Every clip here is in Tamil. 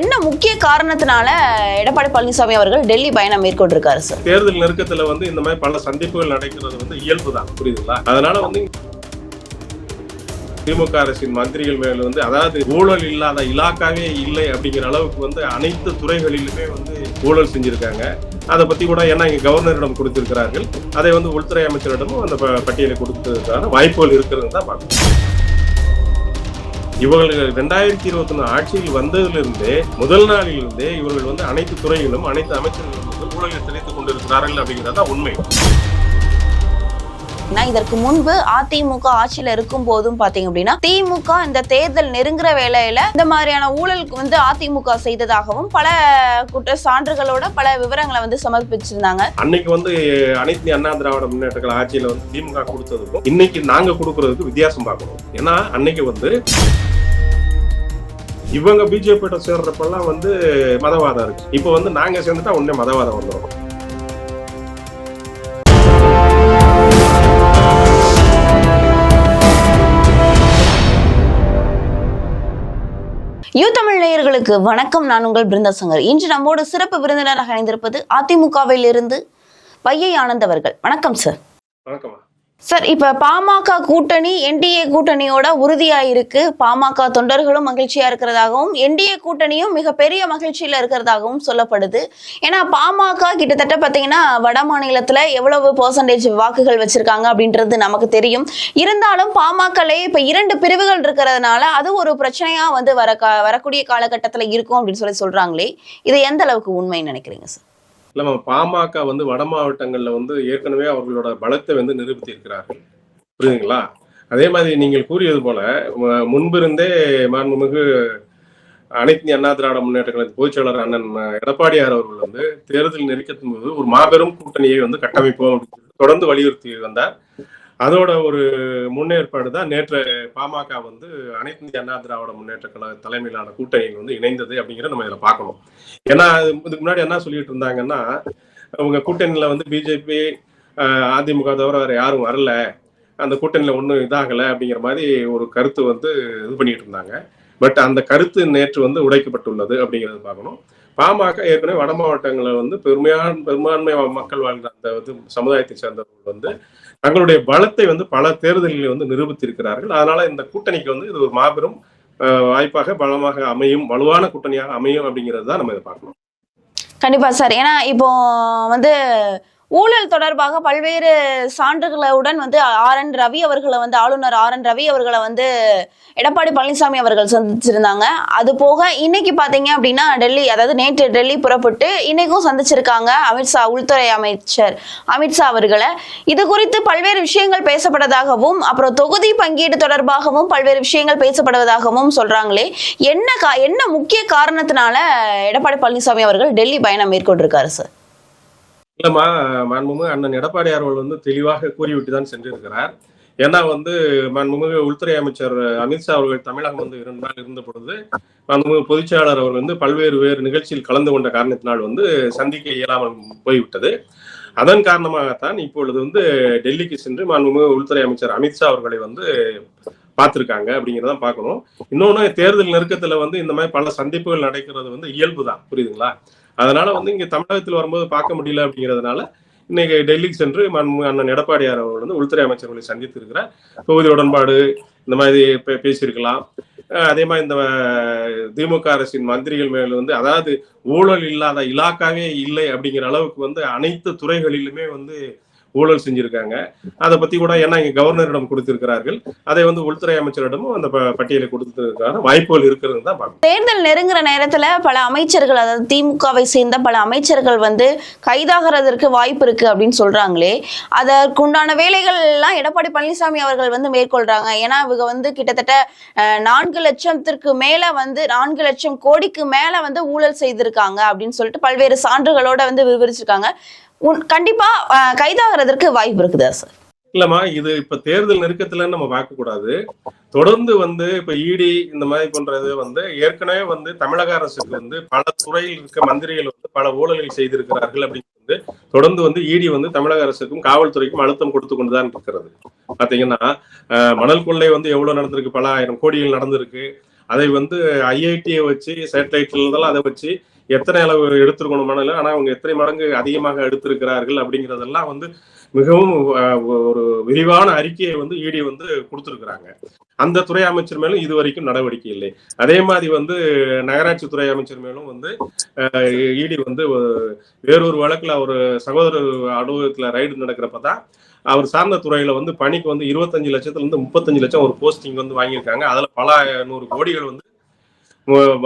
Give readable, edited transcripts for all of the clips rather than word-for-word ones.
என்ன முக்கிய காரணத்தினால எடப்பாடி பழனிசாமி அவர்கள் டெல்லி பயணம் மேற்கொண்டிருக்காரு சார்? தேர்தல் நெருக்கத்துல இந்த மாதிரி பல சந்திப்புகள் நடக்கிறது இயல்பு தான், புரியுதுங்களா? அதனால திமுக அரசின் மந்திரிகள் மேல அதாவது ஊழல் இல்லாத இலாக்காவே இல்லை அப்படிங்கிற அளவுக்கு அனைத்து துறைகளிலுமே ஊழல் செஞ்சிருக்காங்க. அதை பத்தி கூட ஏன்னா இங்க கவர்னரிடம் கொடுத்திருக்கிறார்கள். அதை உள்துறை அமைச்சரிடமும் அந்த பட்டியலை கொடுத்ததுக்கான வாய்ப்புகள் இருக்கிறது தான் பார்க்கணும். இவர்கள் 2021 ஆட்சியில் வந்ததிலிருந்தே முதல் நாளிலிருந்தே இவர்கள் அனைத்து துறைகளும் அனைத்து அமைச்சர்களும் ஊழலில் திளைத்துக் கொண்டிருக்கிறார்கள் அப்படிங்கிறதா உண்மை. இதற்கு முன்பு அதிமுக ஆட்சியில இருக்கும் போதும் பாத்தீங்க அப்படின்னா திமுக இந்த தேர்தல் நெருங்குற வேளையில இந்த மாதிரியான ஊழலுக்கு அதிமுக செய்ததாகவும் பல குற்ற சான்றுகளோட பல விவரங்களை சமர்ப்பிச்சிருந்தாங்க. அன்னைக்கு அனைத்து அண்ணா திராவிட முன்னேற்ற கழக ஆட்சியில திமுக கொடுத்ததுக்கும் இன்னைக்கு நாங்க கொடுக்கறதுக்கு வித்தியாசம் பார்க்கணும். ஏன்னா அன்னைக்கு இவங்க பிஜேபி சேர்றப்பெல்லாம் மதவாதம் இருக்கு. இப்ப நாங்க சேர்ந்துட்டா உடனே மதவாதம் வந்துடும். தமிழ் நேயர்களுக்கு வணக்கம். நான் உங்கள் பிருந்தா சங்கர். இன்று நம்மோடு சிறப்பு விருந்தினராக இணைந்திருப்பது அதிமுகவில் இருந்து வையை ஆனந்த் அவர்கள். வணக்கம் சார். வணக்கம் சார். இப்ப பாமக கூட்டணி என்டிஏ கூட்டணியோட உறுதியா இருக்கு. பாமக தொண்டர்களும் மகிழ்ச்சியா இருக்கிறதாகவும் என்டிஏ கூட்டணியும் மிகப்பெரிய மகிழ்ச்சியில இருக்கிறதாகவும் சொல்லப்படுது. ஏன்னா பாமக கிட்டத்தட்ட பாத்தீங்கன்னா வட மாநிலத்துல எவ்வளவு பெர்சன்டேஜ் வாக்குகள் வச்சிருக்காங்க அப்படின்றது நமக்கு தெரியும். இருந்தாலும் பாமகலே இப்ப 2 பிரிவுகள் இருக்கிறதுனால அது ஒரு பிரச்சனையா வரக்கூடிய காலகட்டத்துல இருக்கும் அப்படின்னு சொல்றாங்களே, இது எந்த அளவுக்கு உண்மைன்னு நினைக்கிறீங்க சார்? இல்ல, பாமக வட மாவட்டங்கள்ல ஏற்கனவே அவர்களோட பலத்தை நிரூபித்து இருக்கிறார்கள், புரியுதுங்களா? அதே மாதிரி நீங்கள் கூறியது போல முன்பிருந்தே மாண்புமிகு அனைத்து அண்ணா திராவிட முன்னேற்ற கழக பொதுச்செயலாளர் அண்ணன் எடப்பாடியார் அவர்கள் தேர்தல் நெருக்கத்தின் போது ஒரு மாபெரும் கூட்டணியை கட்டமைப்போம் அப்படின்னு தொடர்ந்து வலியுறுத்தி வந்தார். அதோட ஒரு முன்னேற்பாடு தான் நேற்று பாமக அனைத்து அண்ணா திராவிட முன்னேற்ற கழக தலைமையிலான கூட்டணி இணைந்தது அப்படிங்கிறத நம்ம இதில் பார்க்கணும். ஏன்னா இதுக்கு முன்னாடி என்ன சொல்லிட்டு இருந்தாங்கன்னா, அவங்க கூட்டணியில பிஜேபி அதிமுக தவிர வேற யாரும் வரல, அந்த கூட்டணியில ஒன்றும் இதாகலை அப்படிங்கிற மாதிரி ஒரு கருத்து இது பண்ணிட்டு இருந்தாங்க. பட் அந்த கருத்து நேற்று உடைக்கப்பட்டுள்ளது அப்படிங்கிறது பார்க்கணும். பாமக ஏற்கனவே வட மாவட்டங்களில் பெரும்பான்மை மக்கள் வாழ்ந்த அந்த சமுதாயத்தை சேர்ந்தவர்கள் தங்களுடைய பலத்தை பல தேர்தல்களில் நிரூபித்திருக்கிறார்கள். அதனால இந்த கூட்டணிக்கு இது ஒரு மாபெரும் வாய்ப்பாக பலமாக அமையும், வலுவான கூட்டணியாக அமையும் அப்படிங்கிறது தான் நம்ம இதை பார்க்கணும். கண்டிப்பா சார். ஏன்னா இப்போ ஊழல் தொடர்பாக பல்வேறு சான்றுகளுடன் RN ரவி அவர்களை ஆளுநர் RN ரவி அவர்களை எடப்பாடி பழனிசாமி அவர்கள் சந்திச்சிருந்தாங்க. அது போக இன்னைக்கு பாத்தீங்க அப்படின்னா டெல்லி, அதாவது நேற்று டெல்லி புறப்பட்டு இன்னைக்கும் சந்திச்சிருக்காங்க அமித்ஷா, உள்துறை அமைச்சர் அமித்ஷா அவர்களை. இது குறித்து பல்வேறு விஷயங்கள் பேசப்பட்டதாகவும் அப்புறம் தொகுதி பங்கீடு தொடர்பாகவும் பல்வேறு விஷயங்கள் பேசப்படுவதாகவும் சொல்றாங்களே, என்ன முக்கிய காரணத்தினால எடப்பாடி பழனிசாமி அவர்கள் டெல்லி பயணம் மேற்கொண்டிருக்காரு சார்? இல்லம்மா, மாண்புமிகு அண்ணன் எடப்பாடியார் அவர்கள் தெளிவாக கூறிவிட்டுதான் சென்றிருக்கிறார். ஏன்னா மாண்புமிகு உள்துறை அமைச்சர் அமித்ஷா அவர்கள் தமிழகம் 2 நாள் இருந்த பொழுது மாண்புமிகு பொதுச்செயலாளர் அவர் வேறு நிகழ்ச்சியில் கலந்து கொண்ட காரணத்தினால் சந்திக்க இயலாமல் போய்விட்டது. அதன் காரணமாகத்தான் இப்பொழுது டெல்லிக்கு சென்று மாண்புமிகு உள்துறை அமைச்சர் அமித்ஷா அவர்களை பார்த்திருக்காங்க அப்படிங்கிறதான் பார்க்கணும். இன்னொன்னு, தேர்தல் நெருக்கத்துல இந்த மாதிரி பல சந்திப்புகள் நடக்கிறது இயல்பு தான், புரியுதுங்களா? அதனால இங்க தமிழகத்தில் வரும்போது பார்க்க முடியல அப்படிங்கிறதுனால இன்னைக்கு டெல்லிக்கு சென்று அண்ணன் எடப்பாடியார் அவர்கள் உள்துறை அமைச்சர்களை சந்தித்து இருக்கிறார். தொகுதி உடன்பாடு இந்த மாதிரி பேசியிருக்கலாம். அதே மாதிரி இந்த திமுக அரசின் மந்திரிகள் மேல அதாவது ஊழல் இல்லாத இலாக்காவே இல்லை அப்படிங்கிற அளவுக்கு அனைத்து துறைகளிலுமே ஊழல் செஞ்சிருக்காங்க. அதை பத்தி கூட ஏன்னா இங்க கவர்னரிடம் கொடுத்திருக்கிறார்கள். அதை உள்துறை அமைச்சரிடமும் அந்த பட்டியலை கொடுத்ததுக்கான வாய்ப்புகள் இருக்கிறது தான் பார்க்கணும். தேர்தல் நெருங்குற நேரத்துல பல அமைச்சர்கள், அதாவது திமுகவை சேர்ந்த பல அமைச்சர்கள் கைதாகிறதற்கு வாய்ப்பு இருக்கு அப்படின்னு சொல்றாங்களே, அதற்குண்டான வேலைகள் எல்லாம் எடப்பாடி பழனிசாமி அவர்கள் மேற்கொள்றாங்க. ஏன்னா இவங்க கிட்டத்தட்ட 4 லட்சத்திற்கு மேல 4 லட்சம் கோடிக்கு மேல ஊழல் செய்திருக்காங்க அப்படின்னு சொல்லிட்டு பல்வேறு சான்றுகளோட விவரிச்சிருக்காங்க. கண்டிப்பா கைதாகிறதற்கு வாய்ப்பு இருக்குதா சார்? இல்லம்மா, இது இப்ப தேர்தல் நெருக்கத்துல நம்ம பார்க்க கூடாது. தொடர்ந்து இப்ப இடி இந்த மாதிரி பண்றது ஏற்கனவே தமிழக அரசுக்கு பல துறையில் இருக்க மந்திரிகள் பல ஊழல்கள் செய்திருக்கிறார்கள் அப்படின்னு தொடர்ந்து இடி தமிழக அரசுக்கும் காவல்துறைக்கும் அழுத்தம் கொடுத்து கொண்டுதான் இருக்கிறது. பாத்தீங்கன்னா மணல் கொள்ளை எவ்வளவு நடந்திருக்கு, பல ஆயிரம் கோடிகள் நடந்திருக்கு. அதை வந்து ஐஐடியை வச்சு சேட்டலைட்ல இருந்தாலும் அதை வச்சு எத்தனை அளவு எடுத்திருக்கணுமான, ஆனா அவங்க எத்தனை மடங்கு அதிகமாக எடுத்திருக்கிறார்கள் அப்படிங்கிறதெல்லாம் வந்து மிகவும் ஒரு விரிவான அறிக்கையை வந்து இடி வந்து கொடுத்திருக்கிறாங்க. அந்த துறை அமைச்சர் மேலும் இது வரைக்கும் நடவடிக்கை இல்லை. அதே மாதிரி வந்து நகராட்சி துறை அமைச்சர் மேலும் வந்து இடி வந்து வேறொரு வழக்குல ஒரு சகோதரர் அலுவலகத்துல ரைடு நடக்கிறப்பதான் அவர் சார்ந்த துறையில வந்து பணிக்கு வந்து 25 லட்சத்துல இருந்து 35 லட்சம் ஒரு போஸ்டிங் வந்து வாங்கியிருக்காங்க. அதுல பல 100 கோடிகள் வந்து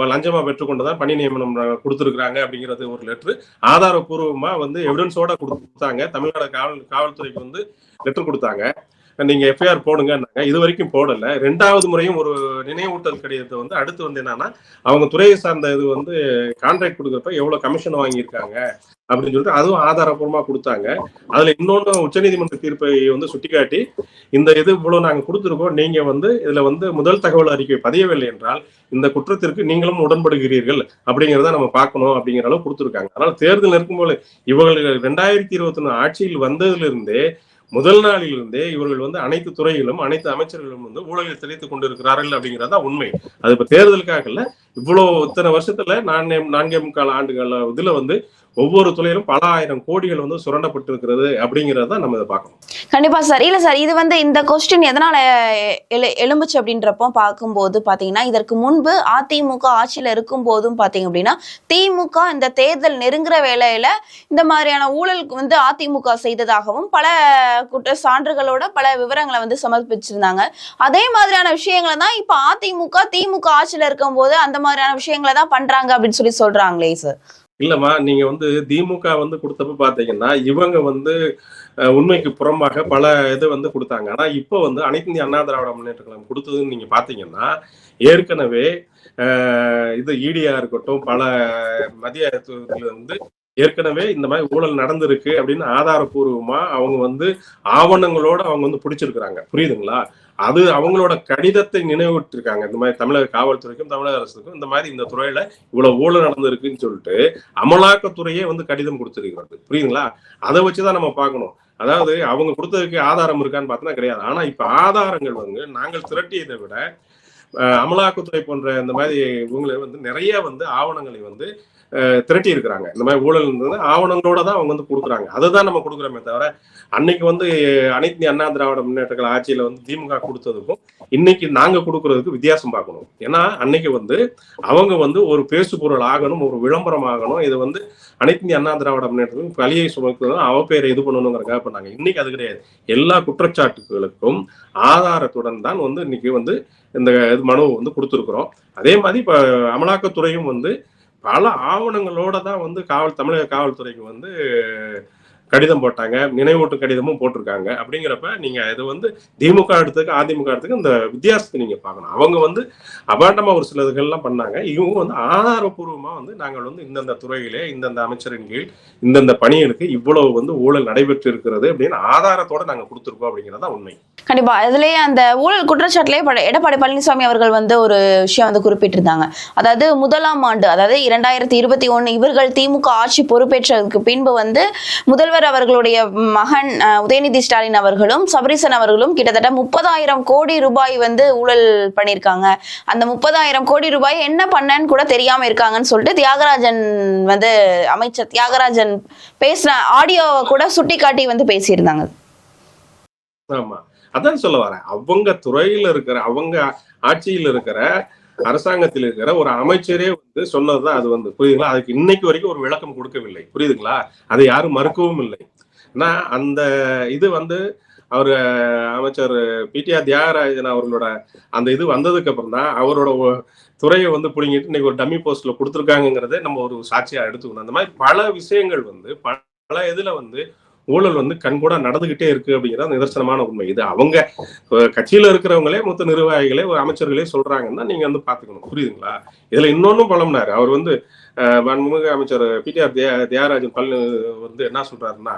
லஞ்சமா பெற்றுக்கொண்டுதான் பணி நியமனம் கொடுத்திருக்கிறாங்க அப்படிங்கிறது ஒரு லெட்டர் ஆதாரபூர்வமா வந்து எவிடன்ஸோட கொடுத்தாங்க. தமிழ்நாடு காவல்துறைக்கு வந்து லெட்டர் கொடுத்தாங்க, நீங்க எஃப்ஐஆர் போடுங்க. இது வரைக்கும் போடல. 2வது முறையும் ஒரு நினைவூட்டல் கடிதத்தை வந்து அடுத்து வந்து என்னன்னா, அவங்க துறையை சார்ந்த இது வந்து கான்ட்ராக்ட் கொடுக்குறப்ப எவ்வளவு கமிஷன் வாங்கியிருக்காங்க அப்படின்னு சொல்லிட்டு அதுவும் ஆதாரபூர்வமா கொடுத்தாங்க. அதுல இன்னொன்னு உச்சநீதிமன்ற தீர்ப்பை வந்து சுட்டிக்காட்டி, இந்த இது இவ்வளவு நாங்க கொடுத்துருக்கோம், நீங்க வந்து இதுல வந்து முதல் தகவல் அறிக்கை பதியவில்லை என்றால் இந்த குற்றத்திற்கு நீங்களும் உடன்படுகிறீர்கள் அப்படிங்கிறத நம்ம பார்க்கணும் அப்படிங்கிற அளவு கொடுத்துருக்காங்க. அதனால தேர்தல் இருக்கும்போது இவர்கள் 2021 ஆட்சியில் வந்ததிலிருந்தே முதல் நாளிலிருந்தே இவர்கள் வந்து அனைத்து துறைகளும் அனைத்து அமைச்சர்களும் வந்து ஊழலில் திளைத்துக் கொண்டிருக்கிறார்கள் அப்படிங்கிறதா உண்மை. அது இப்ப தேர்தலுக்காக இல்ல, இவ்வளவு இத்தனை வருஷத்துல 4.25 ஆண்டுகள் இதுல வந்து ஒவ்வொரு துறையிலும் பல ஆயிரம் கோடிகள் வந்து சுரண்டப்பட்டு இருக்கிறது அப்படிங்கறத நம்ம இதை பார்க்கணும். கண்டிப்பா சார். இல்ல சார், இது வந்து இந்த கொஸ்டின் எதனால எழும்புச்சு அப்படின்றப்போ பார்க்கும்போது பாத்தீங்கன்னா, இதற்கு முன்பு அதிமுக ஆட்சியில இருக்கும் போதும் பாத்தீங்க அப்படின்னா திமுக இந்த தேர்தல் நெருங்குற வேளையில இந்த மாதிரியான ஊழல் வந்து அதிமுக செய்ததாகவும் பல குற்ற சான்றுகளோட பல விவரங்களை வந்து சமர்ப்பிச்சிருந்தாங்க. அதே மாதிரியான விஷயங்களை தான் இப்ப திமுக ஆட்சியில இருக்கும் போது அந்த மாதிரியான விஷயங்களை தான் பண்றாங்க அப்படின்னு சொல்றாங்களே சார். இல்லம்மா, நீங்க வந்து திமுக வந்து கொடுத்தப்ப பாத்தீங்கன்னா இவங்க வந்து உண்மைக்கு புறம்பாக பல இது வந்து கொடுத்தாங்க. ஆனா இப்ப வந்து அனைத்து இந்திய அண்ணா திராவிட முன்னேற்ற கழகம் கொடுத்ததுன்னு நீங்க பாத்தீங்கன்னா ஏற்கனவே இது ஈடியா இருக்கட்டும் பல மத்திய வந்து ஏற்கனவே இந்த மாதிரி ஊழல் நடந்திருக்கு அப்படின்னு ஆதாரபூர்வமா அவங்க வந்து ஆவணங்களோட அவங்க வந்து பிடிச்சிருக்கிறாங்க. புரியுதுங்களா? அது அவங்களோட கடிதத்தை நினைவுற்றிருக்காங்க. இந்த மாதிரி தமிழக காவல்துறைக்கும் தமிழக அரசுக்கும் இந்த மாதிரி இந்த துறையில இவ்வளவு ஊழல் நடந்திருக்குன்னு சொல்லிட்டு அமலாக்கத்துறையே வந்து கடிதம் கொடுத்திருக்கிறது. புரியுதுங்களா? அதை வச்சுதான் நம்ம பார்க்கணும். அதாவது அவங்க கொடுத்ததுக்கு ஆதாரம் இருக்கான்னு பார்த்தோன்னா கிடையாது. ஆனா இப்ப ஆதாரங்கள் வந்து நாங்கள் திரட்டியதை விட அமலாக்கத்துறை போன்ற இந்த மாதிரி இவங்களை வந்து நிறைய வந்து ஆவணங்களை வந்து திரட்டி இருக்கிறாங்க. இந்த மாதிரி ஊழல் இருந்தது ஆவணங்களோட தான் அவங்க வந்து கொடுக்குறாங்க. அதுதான் நம்ம கொடுக்குறோமே தவிர அன்னைக்கு வந்து அனைத்து அண்ணா திராவிட முன்னேற்ற ஆட்சியில வந்து திமுக கொடுத்ததுக்கும் இன்னைக்கு நாங்க கொடுக்கறதுக்கு வித்தியாசம் பார்க்கணும். ஏன்னா அன்னைக்கு வந்து அவங்க வந்து ஒரு பேசு பொருள் ஆகணும், ஒரு விளம்பரம் ஆகணும், இது வந்து அனைத்து இந்திய அண்ணா திராவிட முன்னேற்றத்துக்கும் பழியை சுமக்கணும், அவ பேரை இது பண்ணணுங்கிறக்காக பண்ணாங்க. இன்னைக்கு அது கிடையாது. எல்லா குற்றச்சாட்டுகளுக்கும் ஆதாரத்துடன் தான் வந்து இன்னைக்கு வந்து இந்த மனுவை வந்து கொடுத்துருக்குறோம். அதே மாதிரி இப்ப அமலாக்கத்துறையும் வந்து பல ஆவணங்களோட தான் வந்து தமிழக காவல்துறைக்கு வந்து கடிதம் போட்டாங்க, நினைவூட்டு கடிதமும் போட்டிருக்காங்க. அப்படிங்கிறப்ப நீங்க இது வந்து திமுக எடுத்துக்கு அதிமுக எடுத்துக்கு இந்த வித்தியாசத்தை நீங்க பார்க்கணும். அவங்க வந்து அபாண்டமா ஒரு சில இதுகள்லாம் பண்ணாங்க. இவங்க வந்து ஆதாரபூர்வமா வந்து நாங்கள் வந்து இந்தந்த துறையிலே இந்தந்த அமைச்சரின் கீழ் இந்தந்த பணிகளுக்கு இவ்வளவு வந்து ஊழல் நடைபெற்று இருக்கிறது அப்படின்னு ஆதாரத்தோட நாங்க கொடுத்துருக்கோம் அப்படிங்கிறதா உண்மை. கண்டிப்பா. இதுலயே அந்த ஊழல் குற்றச்சாட்டுலயே எடப்பாடி பழனிசாமி அவர்கள் வந்து ஒரு விஷயம் வந்து குறிப்பிட்டிருந்தாங்க. அதாவது முதலாம் ஆண்டு, அதாவது 2021 இவர்கள் திமுக ஆட்சி பொறுப்பேற்றதுக்கு பின்பு வந்து முதல்வர் அவர்களுடைய மகன் உதயநிதி ஸ்டாலின் அவர்களும் சபரீசன் அவர்களும் கிட்டத்தட்ட 30,000 கோடி ரூபாய் வந்து ஊழல் பண்ணியிருக்காங்க. அந்த 30,000 கோடி ரூபாய் என்ன பண்ணன்னு கூட தெரியாம இருக்காங்கன்னு சொல்லிட்டு தியாகராஜன் வந்து அமைச்சர் தியாகராஜன் பேசின ஆடியோவை கூட சுட்டி காட்டி வந்து பேசியிருந்தாங்க. ஆமா, அதான் சொல்ல வரேன். அவங்க துறையில இருக்கிற அவங்க ஆட்சியில் இருக்கிற அரசாங்கத்தில் இருக்கிற ஒரு அமைச்சரே வந்து சொன்னதுதான் அது வந்து. புரியுதுங்களா? அதுக்கு இன்னைக்கு வரைக்கும் ஒரு விளக்கம் கொடுக்கவில்லை. புரியுதுங்களா? அதை யாரும் மறுக்கவும் இல்லை. ஆனா அந்த இது வந்து அவரு அமைச்சர் பிடிஆர் தியாகராஜன் அவர்களோட அந்த இது வந்ததுக்கு அப்புறம் தான் அவரோட துறையை வந்து பிடிங்கிட்டு இன்னைக்கு ஒரு டம்மி போஸ்ட்ல கொடுத்துருக்காங்கிறத நம்ம ஒரு சாட்சியா எடுத்துக்கணும். அந்த மாதிரி பல விஷயங்கள் வந்து பல இதுல வந்து ஊழல் வந்து கண்கூட நடந்துகிட்டே இருக்கு அப்படிங்கிறது நிதர்சனமான உண்மை. இது அவங்க கட்சியில இருக்கிறவங்களே மொத்த நிர்வாகிகளே ஒரு அமைச்சர்களே சொல்றாங்கன்னா நீங்க வந்து பாத்துக்கணும். புரியுதுங்களா? இதுல இன்னொன்னும் பழம்னாரு அவர் வந்து மாண்புமிகு அமைச்சர் பிடிஆர் தியாகராஜன் வந்து என்ன சொல்றாருன்னா,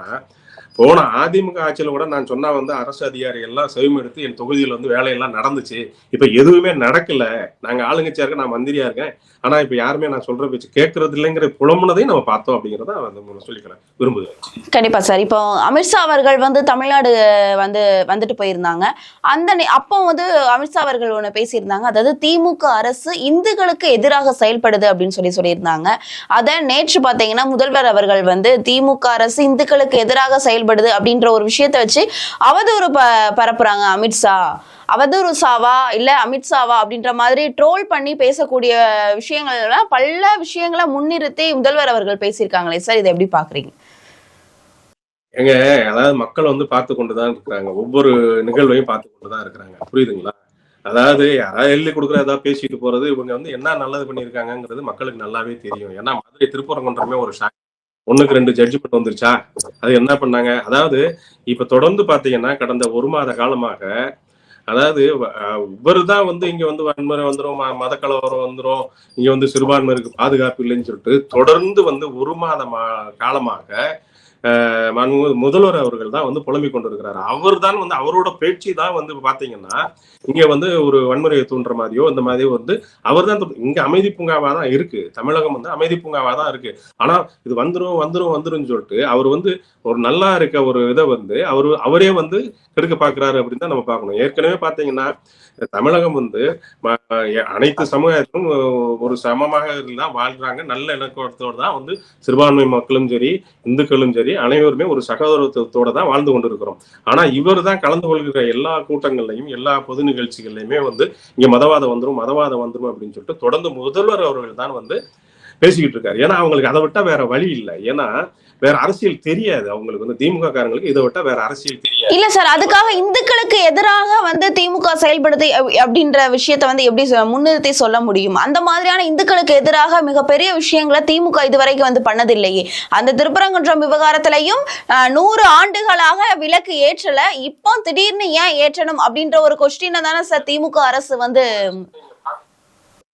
போன அதிமுக ஆட்சியில கூட நான் சொன்னா வந்து அரசு அதிகாரி எல்லாம் செவிமெடுத்து என் தொகுதியில் வந்து வேலையெல்லாம் நடந்துச்சு. இப்ப எதுவுமே நடக்கல. நாங்க ஆளுங்கட்சியா இருக்கேன், நான் மந்திரியா இருக்கேன். ஆனா இப்ப யாருமே நான் சொல்ற பேச்சு கேட்கறது இல்லைங்கிற புலம்புனதையும் நம்ம பார்த்தோம் அப்படிங்கிறத சொல்லிக்கலாம் விரும்புகிறேன். கண்டிப்பா சார். இப்போ அமித்ஷா அவர்கள் வந்து தமிழ்நாடு வந்துட்டு போயிருந்தாங்க. அப்போ வந்து அமித்ஷா அவர்கள் ஒண்ணு பேசியிருந்தாங்க. அதாவது திமுக அரசு இந்துக்களுக்கு எதிராக செயல்படுது அப்படின்னு சொல்லியிருந்தாங்க. அத நேற்று பாத்தீங்கன்னா முதல்வர் அவர்கள் வந்து திமுக அரசு இந்துக்களுக்கு எதிராக செயல்படுது அப்படின்ற ஒரு விஷயத்த வச்சு அவதூறு பரப்புறாங்க. அமித்ஷா அவதூறு சாவா இல்ல அமித்ஷாவா அப்படின்ற மாதிரி ட்ரோல் பண்ணி பேசக்கூடிய விஷயங்கள் பல விஷயங்களை முன்னிறுத்தி முதல்வர் அவர்கள் பேசியிருக்காங்களே சார், இதை எப்படி பாக்குறீங்க? எங்க அதாவது மக்கள் வந்து பார்த்து கொண்டுதான் இருக்கிறாங்க, ஒவ்வொரு நிகழ்வையும் பார்த்து கொண்டுதான் இருக்கிறாங்க. புரியுதுங்களா? அதாவது யாராவது எழுதி கொடுக்குற ஏதாவது பேசிட்டு போறது, இவங்க வந்து என்ன நல்லது பண்ணியிருக்காங்கிறது மக்களுக்கு நல்லாவே தெரியும். ஏன்னா மதுரை திருப்பரங்குன்றமே ஒரு ஷாக், 1க்கு 2 ஜட்ஜ்மெண்ட் வந்துருச்சா, அது என்ன பண்ணாங்க. அதாவது இப்ப தொடர்ந்து பாத்தீங்கன்னா கடந்த 1 மாத காலமாக, அதாவது இவருதான் வந்து இங்க வந்து வன்முறை வந்துடும், மத கலவரம் வந்துடும், இங்க வந்து சிறுபான்மையினருக்கு பாதுகாப்பு இல்லைன்னு சொல்லிட்டு தொடர்ந்து வந்து 1 மாத காலமாக முதல்வர் அவர்கள் தான் வந்து புலம்பிக் கொண்டிருக்கிறார். அவர் தான் வந்து அவரோட பேச்சு தான் வந்து பாத்தீங்கன்னா இங்க வந்து ஒரு வன்முறையை தூண்டுற மாதிரியோ இந்த மாதிரியோ வந்து அவர் தான் இங்க அமைதி பூங்காவா தான் இருக்கு. தமிழகம் வந்து அமைதி பூங்காவா தான் இருக்கு. ஆனா இது வந்துரும் சொல்லிட்டு அவர் வந்து ஒரு நல்லா இருக்க ஒரு இதை வந்து அவரே வந்து கெடுக்க பாக்குறாரு அப்படின்னு தான் நம்ம பார்க்கணும். ஏற்கனவே பாத்தீங்கன்னா தமிழகம் வந்து அனைத்து சமுதாயத்திலும் ஒரு சமமாக தான் வாழ்றாங்க. நல்ல இலக்கணத்தோடு தான் வந்து சிறுபான்மை மக்களும் சரி இந்துக்களும் சரி அனைவருமே ஒரு சகோதரத்துவத்தோட தான் வாழ்ந்து கொண்டிருக்கிறோம். ஆனா இவர் தான் கலந்து கொள்கிற எல்லா கூட்டங்கள்லையும் எல்லா பொது நிகழ்ச்சிகள்லையுமே வந்து இங்க மதவாதம் வந்துரும் அப்படின்னு சொல்லிட்டு தொடர்ந்து முதல்வர் அவர்கள் தான் வந்து பேசிக்கிட்டு இருக்காரு. ஏன்னா அவங்களுக்கு அதை விட்டா வேற வழி இல்லை. ஏன்னா வேற அரசியல் தெரியாது அவங்களுக்கு வந்து, திமுக காரங்களுக்கு இதை விட்டா வேற அரசியல் தெரியாது. இல்ல சார், அதுக்காக இந்துக்களுக்கு எதிராக வந்து திமுக செயல்படுது அப்படின்ற விஷயத்த வந்து எப்படி முன்னிறுத்தி சொல்ல முடியும்? அந்த மாதிரியான இந்துக்களுக்கு எதிராக மிகப்பெரிய விஷயங்களை திமுக இதுவரைக்கும் வந்து பண்ணதில்லையே. அந்த திருப்பரங்குன்றம் விவகாரத்திலையும் 100 ஆண்டுகளாக விலக்கு ஏற்றல, இப்போ திடீர்னு ஏன் ஏற்றணும் அப்படின்ற ஒரு கொஸ்டினை தானே சார் திமுக அரசு வந்து.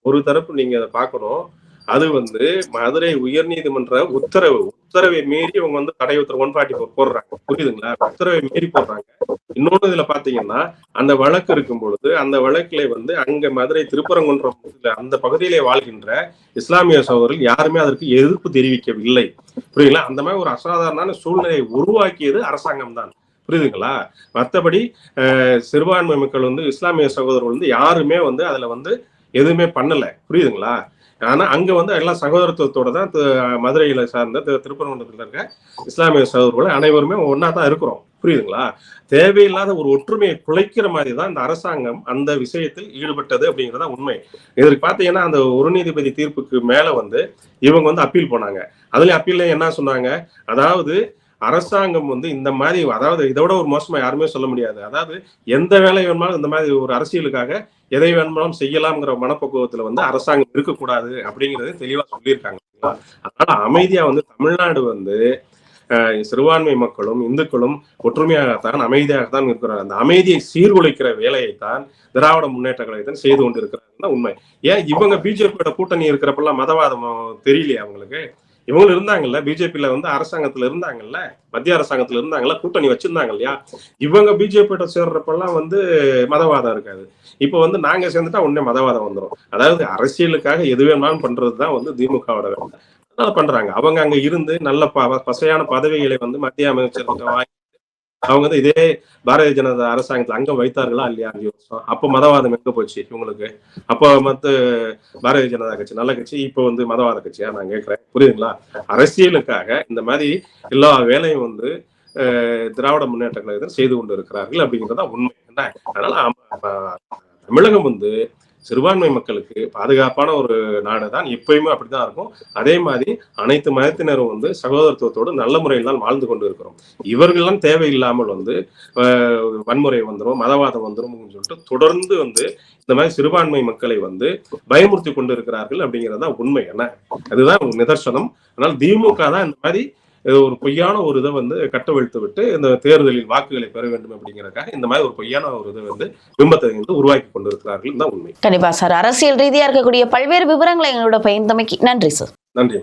ஒரு தரப்பு நீங்க அதை பார்க்கணும். அது வந்து மதுரை உயர்நீதிமன்ற உத்தரவை மீறி அவங்க வந்து தடை உத்தரவு 144 போடுறாங்க. புரியுதுங்களா? உத்தரவை மீறி போடுறாங்க. இன்னொன்னு இதுல பாத்தீங்கன்னா அந்த வழக்கு இருக்கும் பொழுது அந்த வழக்குல வந்து அங்க மதுரை திருப்பரங்குன்றம் அந்த பகுதியிலே வாழ்கின்ற இஸ்லாமிய சகோதரர்கள் யாருமே அதற்கு எதிர்ப்பு தெரிவிக்கவில்லை. புரியுதுங்களா? அந்த மாதிரி ஒரு அசாதாரண சூழ்நிலையை உருவாக்கியது அரசாங்கம் தான். புரியுதுங்களா? மற்றபடி சிறுபான்மை மக்கள் வந்து இஸ்லாமிய சகோதரர்கள் வந்து யாருமே வந்து அதுல வந்து எதுவுமே பண்ணல. புரியுதுங்களா? ஆனா அங்க வந்து எல்லாம் சகோதரத்துவத்தோட தான் மதுரையில சார்ந்த திருப்பரங்குன்றத்துல இருக்க இஸ்லாமிய சகோதரர்கள் அனைவருமே ஒன்னா தான் இருக்கிறோம். புரியுதுங்களா? தேவையில்லாத ஒரு ஒற்றுமையை குலைக்கிற மாதிரி தான் இந்த அரசாங்கம் அந்த விஷயத்தில் ஈடுபட்டது அப்படிங்கிறதா உண்மை. இதற்கு பாத்தீங்கன்னா அந்த ஒரு நீதிபதி தீர்ப்புக்கு மேல வந்து இவங்க வந்து அப்பீல் போனாங்க. அதுலயும் அப்பீல்ல என்ன சொன்னாங்க, அதாவது அரசாங்கம் வந்து இந்த மாதிரி, அதாவது இதோட ஒரு மோசமா யாருமே சொல்ல முடியாது. அதாவது எந்த வேலை வேணுமாலும் இந்த மாதிரி ஒரு அரசியலுக்காக எதை வேணுமாலும் செய்யலாம்ங்கிற மனப்பக்குவத்துல வந்து அரசாங்கம் இருக்கக்கூடாது அப்படிங்கறது தெளிவா சொல்லியிருக்காங்க. அதனால அமைதியா வந்து தமிழ்நாடு வந்து சிறுபான்மை மக்களும் இந்துக்களும் ஒற்றுமையாகத்தான் அமைதியாகத்தான் இருக்கிறார். அந்த அமைதியை சீர்குலைக்கிற வேலையைத்தான் திராவிட முன்னேற்ற கழகத்தான் செய்து கொண்டு இருக்கிறாங்க உண்மை. ஏன் இவங்க பிஜேபியோட கூட்டணி இருக்கிறப்பெல்லாம் மதவாதம் தெரியலையா அவங்களுக்கு? இவங்களும் இருந்தாங்கல்ல, பிஜேபியில வந்து அரசாங்கத்துல இருந்தாங்கல்ல, மத்திய அரசாங்கத்துல இருந்தாங்கல்ல, கூட்டணி வச்சிருந்தாங்க இல்லையா? இவங்க பிஜேபியோட சேர்றப்பெல்லாம் வந்து மதவாதம் இருக்காது. இப்ப வந்து நாங்க சேர்ந்துட்டா உடனே மதவாதம் வந்துடும். அதாவது அரசியலுக்காக எது வேணாலும் பண்றதுதான் வந்து திமுகவோட வேலை. அதனால பண்றாங்க. அவங்க அங்க இருந்து நல்ல பசையான பதவிகளை வந்து மத்திய அமைச்சருக்கு வாங்கி அவங்க வந்து இதே பாரதிய ஜனதா அரசாங்கத்துல அங்கம் வைத்தார்களா இல்லையா 5 வருஷம்? அப்ப மதவாதம் எங்க போச்சு இவங்களுக்கு? அப்ப பாரதிய ஜனதா கட்சி நல்ல கட்சி, இப்ப வந்து மதவாத கட்சியா நான் கேட்கிறேன். புரியுதுங்களா? அரசியலுக்காக இந்த மாதிரி எல்லா வேலையும் வந்து திராவிட முன்னேற்ற கழகத்தில் செய்து கொண்டு இருக்கிறார்கள் அப்படிங்கிறதா உண்மை. என்ன அதனால தமிழகம் வந்து சிறுபான்மை மக்களுக்கு பாதுகாப்பான ஒரு நாடு தான், எப்பயுமே அப்படிதான் இருக்கும். அதே மாதிரி அனைத்து மதத்தினரும் வந்து சகோதரத்துவத்தோடு நல்ல முறையில் தான் வாழ்ந்து கொண்டு இருக்கிறோம். இவர்கள்லாம் தேவையில்லாமல் வந்து வன்முறை வந்துடும், மதவாதம் வந்துடும் சொல்லிட்டு தொடர்ந்து வந்து இந்த மாதிரி சிறுபான்மை மக்களை வந்து பயமுறுத்தி கொண்டு இருக்கிறார்கள் அப்படிங்கிறதா உண்மை. என்ன அதுதான் நிதர்சனம். அதனால திமுக தான் இந்த மாதிரி ஒரு பொய்யான ஒரு இதை வந்து கட்டவிழ்த்து விட்டு இந்த தேர்தலில் வாக்குகளை பெற வேண்டும் அப்படிங்கிறதுக்காக இந்த மாதிரி ஒரு பொய்யான ஒரு இதை வந்து பிம்பத்தை வந்து உருவாக்கி கொண்டிருக்கிறார்கள் தான் உண்மை. கண்டிப்பா சார், அரசியல் ரீதியா இருக்கக்கூடிய பல்வேறு விவரங்களை எங்களோட பகிர்ந்தமைக்கு நன்றி சார். நன்றி.